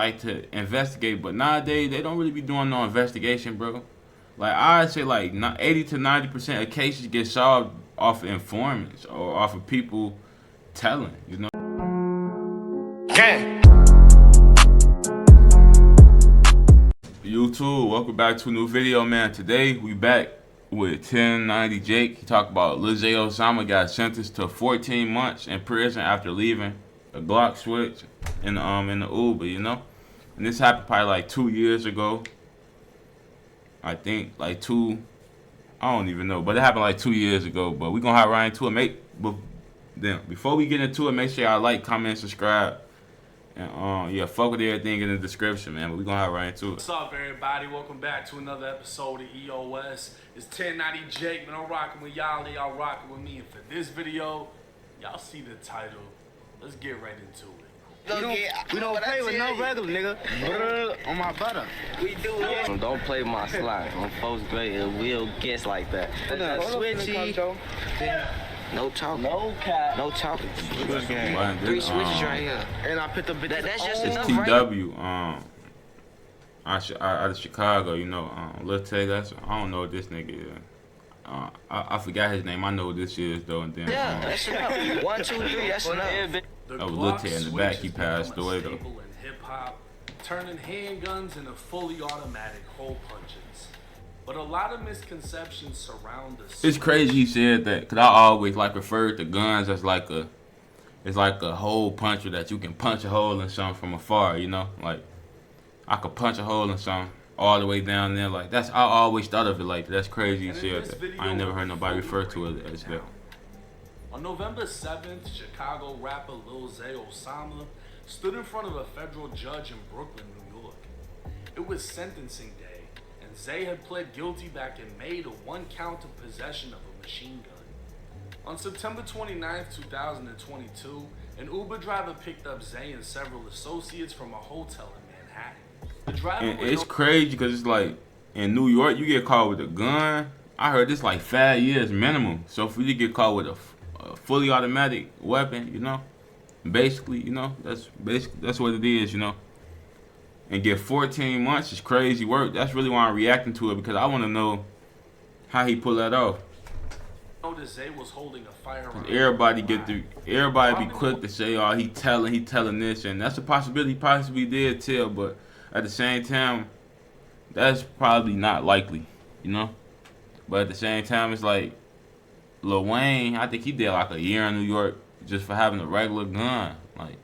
like to investigate, but nowadays they don't really be doing no investigation, bro. Like I'd say, like 80 to 90% of cases get solved off of informants or off of people telling, you know. Gang. YouTube, welcome back to a new video, man. Today we back with 1090 Jake. He talked about Lil Zay Osama got sentenced to 14 months in prison after leaving a Glock switch in the Uber, you know. And this happened probably like 2 years ago. I think like I don't even know, but it happened like 2 years ago. But we gonna hop right into it. Before we get into it, make sure y'all like, comment, subscribe. And yeah, fuck with everything in the description, man. But we gonna hop right into it. What's up, everybody? Welcome back to another episode of EOS. It's 1090 Jake, man. I'm rocking with y'all, and y'all rocking with me. And for this video, y'all see the title. Let's get right into it. We don't play with no regular nigga. On my butter. We do it. Don't play my slide. On first grade, it will guess like that. Switchy. No talking. No cap. No talking. 3 switches right here. And I put the bitch. That's just enough, TW, right? out of Chicago, you know, Lil Tay, I don't know what this nigga is. I forgot his name. I know what this is though, and then Yeah, that's enough. 1, 2, 3, that's enough. Oh, Lil Tay in the back, he passed away though. In hip hop, turning handguns into fully automatic hole punches. But a lot of misconceptions surround the It's crazy he said that, cause I always like referred to guns as like a hole puncher, that you can punch a hole in something from afar, you know, like I could punch a hole in something all the way down there. Like I always thought of it like that. That's crazy he said that. I ain't never heard nobody refer to it as that. On November 7th, Chicago rapper Lil Zay Osama stood in front of a federal judge in Brooklyn, New York. It was sentencing day, and Zay had pled guilty back in May to 1 count of possession of a machine gun. On September 29th, 2022, an Uber driver picked up Zay and several associates from a hotel in Manhattan. The driver And it's crazy because it's like in New York, you get caught with a gun. I heard it's like 5 years minimum. So for you to get caught with a fully automatic weapon, you know, basically, you know, that's what it is, you know. And get 14 months is crazy work. That's really why I'm reacting to it, because I want to know how he pulled that off. Zay was holding a firearm. Everybody be quick to say, oh, he telling this, and that's a possibility. He possibly did tell, but at the same time, that's probably not likely, you know. But at the same time, it's like Lil Wayne, I think he did like a year in New York just for having a regular gun. Like,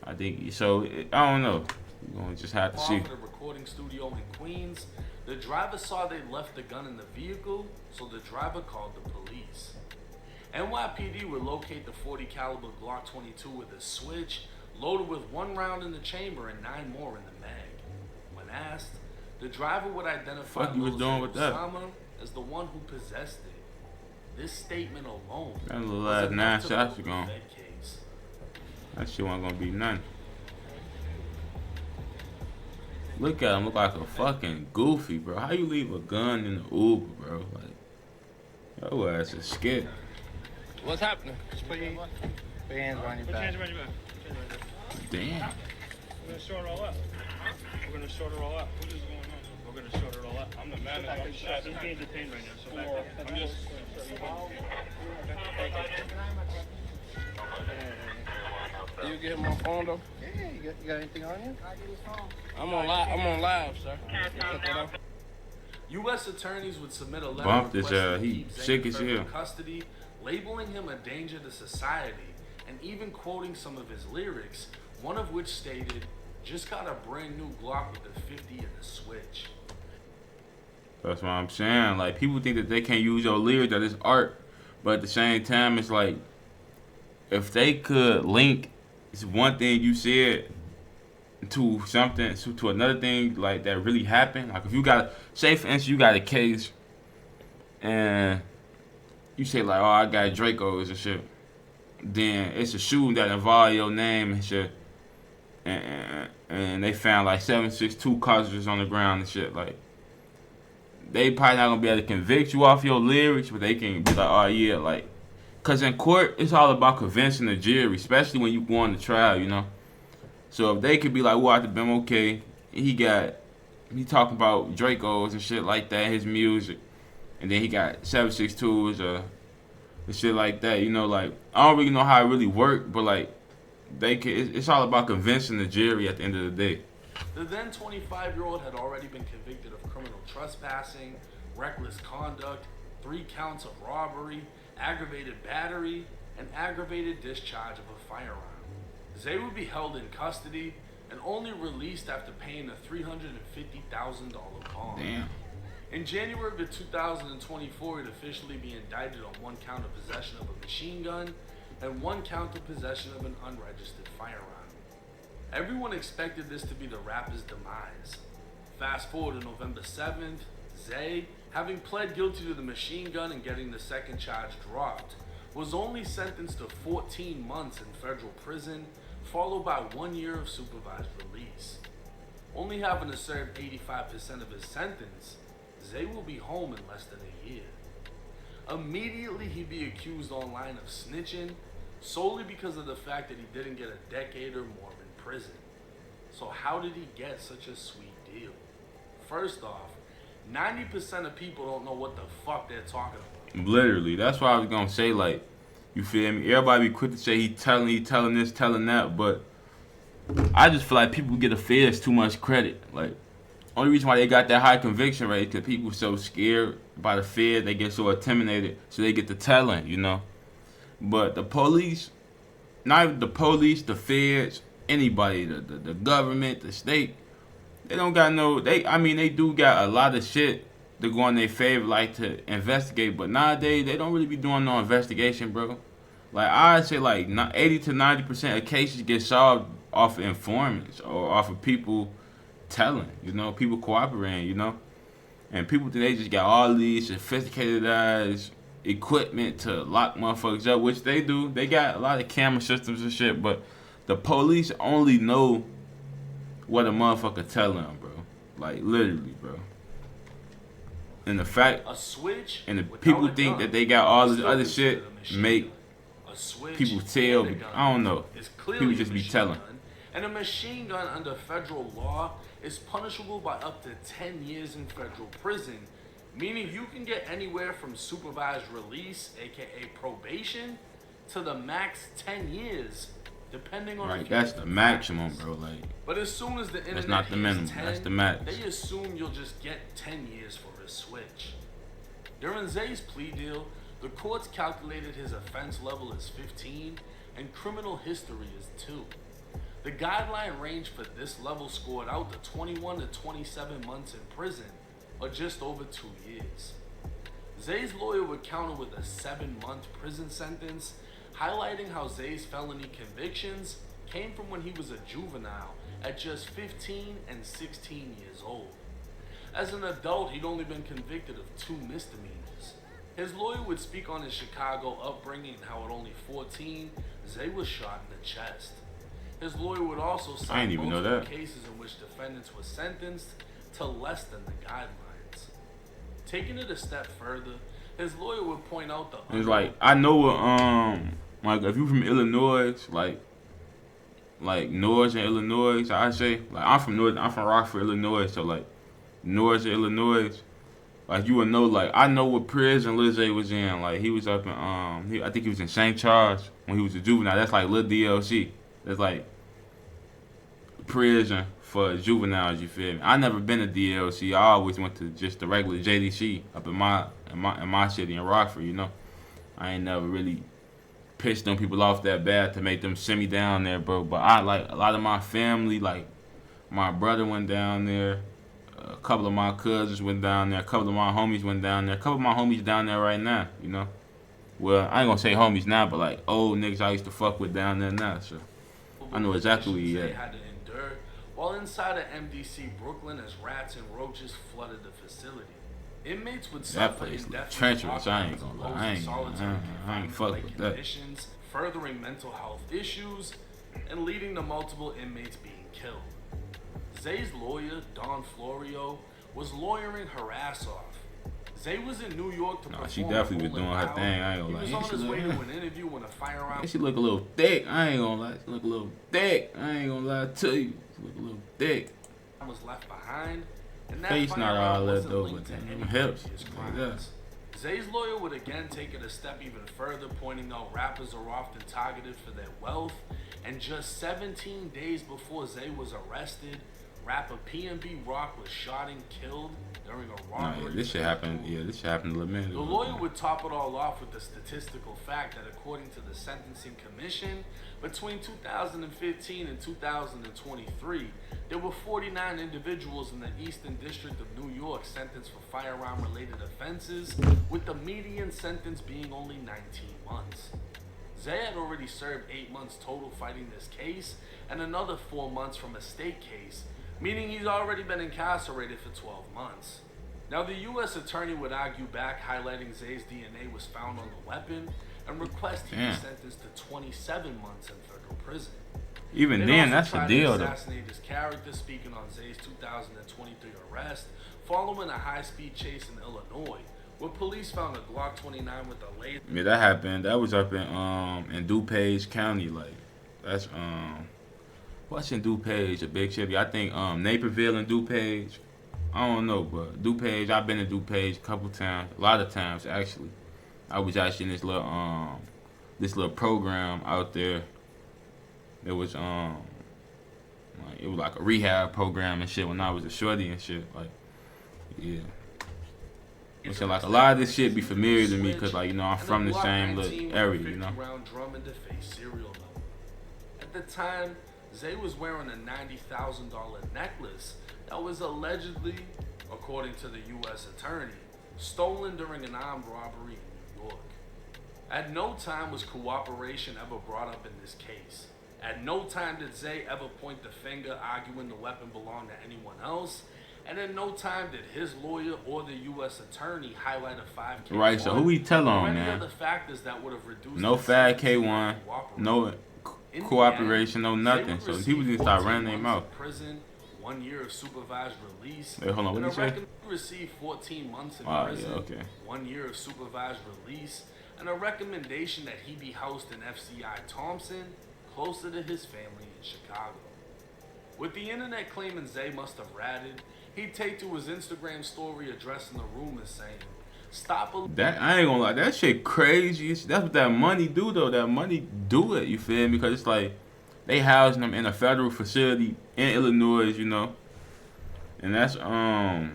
I think so. I don't know. We're gonna just have to see. The recording studio in Queens, the driver saw they left the gun in the vehicle, so the driver called the police. NYPD would locate the 40 caliber Glock 22 with a switch, loaded with 1 round in the chamber and 9 more in the mag. When asked, the driver would identify Lil Zay Osama as the one who possessed it. This statement alone that little last 9 shots are gone. Case. That shit wasn't gonna be nothing. Look at him, look like a fucking goofy, bro. How you leave a gun in the Uber, bro? Like, your ass is scared. What's happening? Just put your hands around your back. Damn. We're gonna sort it all out. We're gonna sort it all out. What is going on? We're gonna sort it all out. I'm the manager. He's being detained right now, so back up. I'm just. You get him on phone though? Yeah, you got anything on you? I'm on live, sir. U.S. attorneys would submit a letter Bump this, requesting he to keep Zay sick in as federal hell. custody, labeling him a danger to society, and even quoting some of his lyrics, one of which stated, "Just got a brand new Glock with a 50 and a switch." That's what I'm saying. Like, people think that they can't use your lyrics, that it's art, but at the same time, it's like, if they could link one thing you said to something, to another thing like that really happened. Like if you got, say for instance, you got a case and you say like, oh, I got Dracos and shit. Then it's a shooting that involve your name and shit. And they found like 7.62 cartridges on the ground and shit. Like, they probably not gonna be able to convict you off your lyrics, but they can be like, oh yeah, like, cause in court it's all about convincing the jury, especially when you go on the trial, you know. So if they could be like, well, after been okay, he talking about Dracos and shit like that, his music, and then he got 762s and shit like that. You know, like I don't really know how it really worked, but like it's all about convincing the jury at the end of the day. The then 25-year-old had already been convicted of criminal trespassing, reckless conduct, 3 counts of robbery, aggravated battery, and aggravated discharge of a firearm. Zay would be held in custody and only released after paying a $350,000 bond. Damn. In January of 2024, he'd officially be indicted on 1 count of possession of a machine gun and 1 count of possession of an unregistered firearm. Everyone expected this to be the rapper's demise. Fast forward to November 7th, Zay, having pled guilty to the machine gun and getting the second charge dropped, was only sentenced to 14 months in federal prison, followed by 1 year of supervised release. Only having to serve 85% of his sentence, Zay will be home in less than a year. Immediately he'd be accused online of snitching, solely because of the fact that he didn't get a decade or more in prison. So how did he get such a sweet deal? First off, 90% of people don't know what the fuck they're talking about. Literally, that's why I was gonna say, like, you feel me? Everybody be quick to say he telling this, telling that, but I just feel like people get the feds too much credit. Like, only reason why they got that high conviction rate because people so scared by the fed, they get so intimidated, so they get to telling, you know. But the police, not even the police, the feds, anybody, the government, the state, they don't got no. They do got a lot of shit to go in their favor, like to investigate. But nowadays, they don't really be doing no investigation, bro. Like I'd say, like 80 to 90% of cases get solved off of informants or off of people telling, you know, people cooperating, you know. And people today just got all these sophisticated ass equipment to lock motherfuckers up, which they do. They got a lot of camera systems and shit, but the police only know what a motherfucker telling them, bro. Like literally, bro. And the fact, a switch and the people think that they got all this other shit make people tell, but I don't know. People just be telling. And a machine gun under federal law is punishable by up to 10 years in federal prison, meaning you can get anywhere from supervised release, aka probation, to the max 10 years, depending on. Right, that's the maximum, bro. Like, but as soon as the internet that's not the minimum. 10, that's the max. They assume you'll just get 10 years for a switch. During Zay's plea deal, the courts calculated his offense level as 15 and criminal history as 2. The guideline range for this level scored out to 21 to 27 months in prison, or just over 2 years. Zay's lawyer would counter with a 7-month prison sentence, highlighting how Zay's felony convictions came from when he was a juvenile at just 15 and 16 years old. As an adult, he'd only been convicted of 2 misdemeanors. His lawyer would speak on his Chicago upbringing and how at only 14, Zay was shot in the chest. His lawyer would also cite multiple cases in which defendants were sentenced to less than the guidelines. Taking it a step further, his lawyer would point out the. It's like I know what like if you from Illinois, like North and Illinois, I say like I'm from North, I'm from Rockford, Illinois, so like North Illinois, like you would know, like I know what prison Lil Zay was in. Like he was up in I think he was in St. Charles when he was a juvenile. That's like Lil DLC. That's like prison for juveniles, you feel me? I never been to DLC. I always went to just the regular JDC up in my city in Rockford, you know. I ain't never really pissed on people off that bad to make them send me down there, bro. But I like a lot of my family, like my brother went down there, a couple of my cousins went down there, a couple of my homies went down there, a couple of my homies down there right now, you know. Well, I ain't gonna say homies now, but like old niggas I used to fuck with down there now, so I know exactly where he at. While inside of MDC Brooklyn as rats and roaches flooded the facility. Inmates would suffer indefinite treacherous, I ain't gonna lie. I ain't fuck with that. Conditions, furthering mental health issues, and leading to multiple inmates being killed. Zay's lawyer, Don Florio, was lawyering her ass off. Zay was in New York to perform. She definitely was doing her thing. I ain't gonna lie. He was on his way to an interview when a firearm. She look a little thick. I ain't gonna lie. She look a little thick. I ain't gonna lie to you. She look a little thick. Was left behind, and that face not all that though, linked but to any hips. previous crimes. Zay's lawyer would again take it a step even further, pointing out rappers are often targeted for their wealth. And just 17 days before Zay was arrested, rapper PNB Rock was shot and killed during a robbery. This shit happened. Yeah, this shit happened a little minute ago. The lawyer would top it all off with the statistical fact that according to the Sentencing Commission, between 2015 and 2023, there were 49 individuals in the Eastern District of New York sentenced for firearm-related offenses, with the median sentence being only 19 months. Zay had already served 8 months total fighting this case, and another 4 months from a state case, meaning he's already been incarcerated for 12 months. Now, the U.S. attorney would argue back, highlighting Zay's DNA was found on the weapon, and request he be sentenced to 27 months in federal prison. Even then, that's a deal, though. Assassinate his character, speaking on Zay's 2023 arrest, following a high-speed chase in Illinois, where police found a Glock 29 with a laser. Yeah, that happened. That was up in DuPage County, like that's what's in DuPage, a big city. I think Naperville and DuPage. I don't know, but DuPage. I've been to DuPage a couple times, a lot of times actually. I was actually in this little program out there. It was it was like a rehab program and shit when I was a shorty and shit. Like, yeah. So like a lot of this shit be familiar to me because, like, you know, I'm from the same little area, you know. At the time, Zay was wearing a $90,000 necklace that was allegedly, according to the U.S. attorney, stolen during an armed robbery in New York. At no time was cooperation ever brought up in this case. At no time did Zay ever point the finger, arguing the weapon belonged to anyone else. And at no time did his lawyer or the U.S. attorney highlight a 5K1. Right, so who we tell on, man? Other factors that would have reduced no 5K1, no cooperation, no nothing. So people just start running their mouth. Prison, 1 year of supervised release. Wait, hold on, what did you say? Received 14 months in prison, yeah, okay. 1 year of supervised release, and a recommendation that he be housed in FCI Thompson, closer to his family in Chicago. With the internet claiming Zay must have ratted, he'd take to his Instagram story addressing the rumors saying, that I ain't gonna lie, that shit crazy. That's what that money do though. That money do it, you feel me? Because it's like they housing them in a federal facility in Illinois, you know. And that's a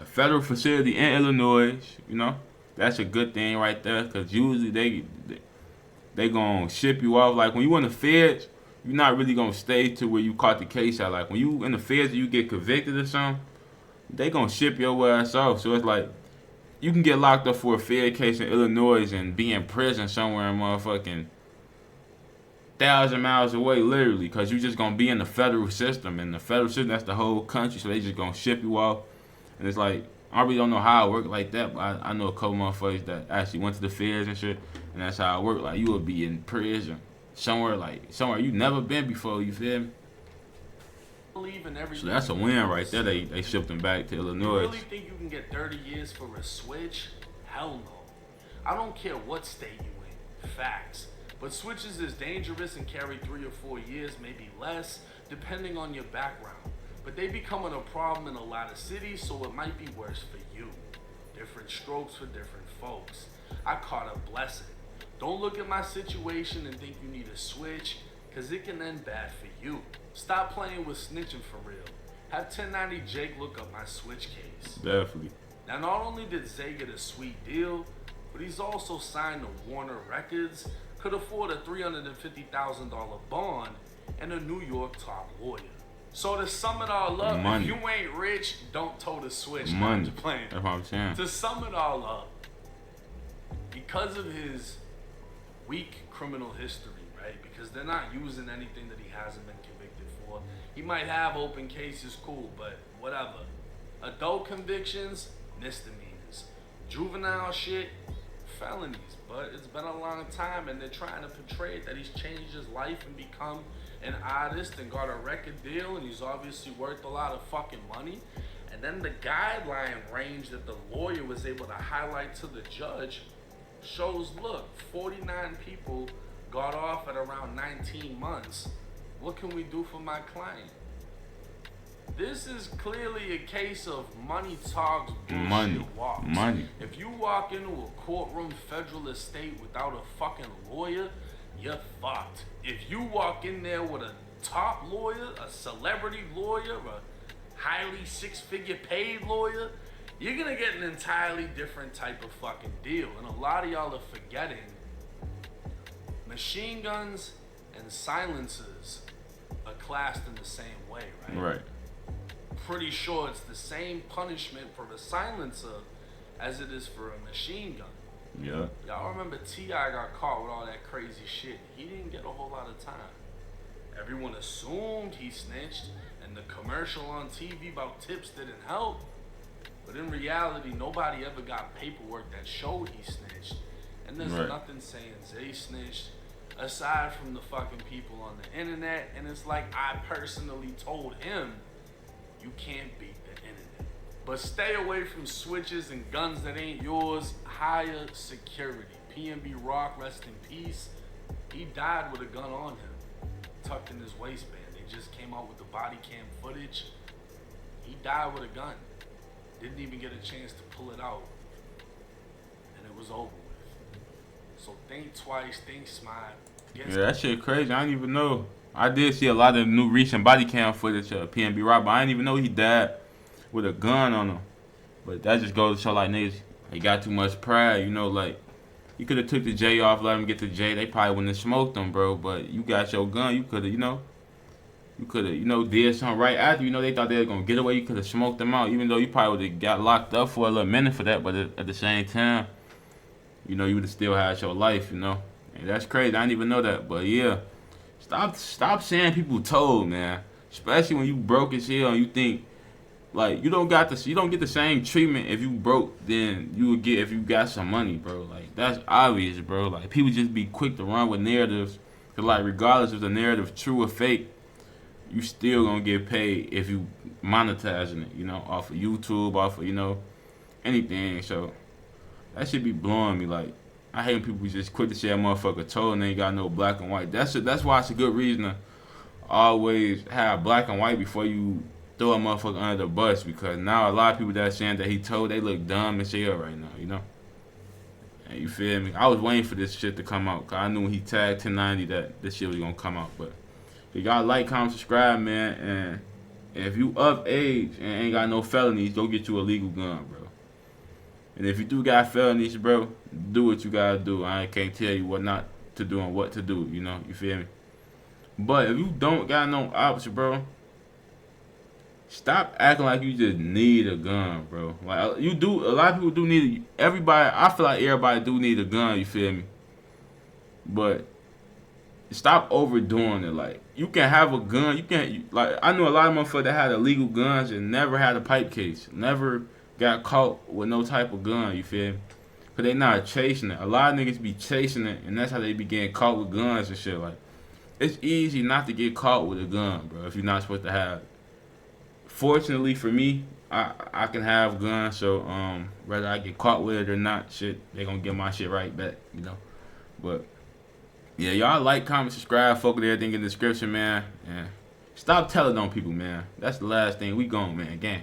federal facility in Illinois, you know. That's a good thing right there, because usually they gonna ship you off. Like when you in the feds, you're not really gonna stay to where you caught the case at. Like when you in the feds and you get convicted or something, they gonna ship your ass off. So it's like you can get locked up for a fed case in Illinois and be in prison somewhere in motherfucking 1,000 miles away, literally, because you just gonna be in the federal system. And the federal system, that's the whole country. So they just gonna ship you off. And it's like, I really don't know how it works like that, but I know a couple motherfuckers that actually went to the feds and shit, and that's how it worked. Like you would be in prison somewhere you never been before, you feel me? So that's a win right there. They shipped them back to Illinois. You really think you can get 30 years for a switch? Hell no. I don't care what state you in. Facts. But switches is dangerous and carry 3 or 4 years, maybe less, depending on your background. But they becoming a problem in a lot of cities, so it might be worse for you. Different strokes for different folks. I caught a blessing. Don't look at my situation and think you need a switch, because it can end bad for you. Stop playing with snitching for real. Have 1090 Jake look up my switch case. Definitely. Now, not only did Zay get a sweet deal, but he's also signed to Warner Records, could afford a $350,000 bond, and a New York top lawyer. So to sum it all up, if you ain't rich, don't toe the switch. Money. Playing. That's what I'm saying. To sum it all up, because of his weak criminal history, right? Because they're not using anything that he hasn't been convicted for. He might have open cases, cool, but whatever. Adult convictions, misdemeanors. Juvenile shit, felonies. But it's been a long time, and they're trying to portray that he's changed his life and become an artist and got a record deal, and he's obviously worth a lot of fucking money. And then the guideline range that the lawyer was able to highlight to the judge shows, look, 49 people got off at around 19 months. What can we do for my client? This is clearly a case of money talks, bullshit walks. Money. If you walk into a courtroom, federal estate without a fucking lawyer, you're fucked. If you walk in there with a top lawyer, a celebrity lawyer, a highly six-figure paid lawyer, you're gonna get an entirely different type of fucking deal. And a lot of y'all are forgetting machine guns and silencers are classed in the same way, right? Right. Pretty sure it's the same punishment for a silencer as it is for a machine gun. Yeah. Y'all remember T.I. got caught with all that crazy shit. He didn't get a whole lot of time. Everyone assumed he snitched, and the commercial on TV about tips didn't help. But in reality, nobody ever got paperwork that showed he snitched. And there's nothing saying Zay snitched, aside from the fucking people on the internet. And it's like, I personally told him, you can't beat the internet. But stay away from switches and guns that ain't yours. Hire security. PNB Rock, rest in peace. He died with a gun on him, tucked in his waistband. They just came out with the body cam footage. He died with a gun. Didn't even get a chance to pull it out. And it was over with. So think twice, think smart. Yeah, that shit crazy. I didn't even know. I did see a lot of new recent body cam footage of PNB Rock, but I didn't even know he died with a gun on him. But that just goes to show, like, niggas, they got too much pride, you know, like, you could have took the J off, let him get the J. They probably wouldn't have smoked him, bro. But you got your gun, you could have, did something right after. You know, they thought they were going to get away. You could have smoked them out, even though you probably would have got locked up for a little minute for that. But at the same time, you know, you would have still had your life, you know. And that's crazy. I didn't even know that. But, yeah. Stop saying people told, man. Especially when you broke as hell and you think, like, you don't get the same treatment if you broke than you would get if you got some money, bro. Like, that's obvious, bro. Like, people just be quick to run with narratives. Cause, like, regardless if the narrative true or fake, you still gonna get paid if you monetizing it, you know, off of YouTube, off of, you know, anything. So that should be blowing me. Like, I hate when people just quick to say a motherfucker told and they ain't got no black and white. That's why it's a good reason to always have black and white before you throw a motherfucker under the bus, because now a lot of people that are saying that he told, they look dumb as hell right now, you know? And you feel me? I was waiting for this shit to come out, because I knew when he tagged 1090 that this shit was going to come out. But you got to like, comment, subscribe, man. And if you of age and ain't got no felonies, go get you a legal gun, bro. And if you do got felonies, bro, do what you got to do. I can't tell you what not to do and what to do, you know? You feel me? But if you don't got no option, bro, stop acting like you just need a gun, bro. Like, you do. A lot of people do need. Everybody, I feel like everybody do need a gun. You feel me? But stop overdoing it. Like, you can have a gun. You can't. Like, I know a lot of motherfuckers that had illegal guns and never had a pipe case. Never got caught with no type of gun. You feel me? Cause they not chasing it. A lot of niggas be chasing it, and that's how they be getting caught with guns and shit. Like, it's easy not to get caught with a gun, bro. If you're not supposed to have it. Fortunately for me, I can have guns, so whether I get caught with it or not, shit, they gonna get my shit right back, you know. But yeah, y'all like, comment, subscribe, fuck with everything in the description, man. And stop telling on people, man. That's the last thing. We gone, man. Gang.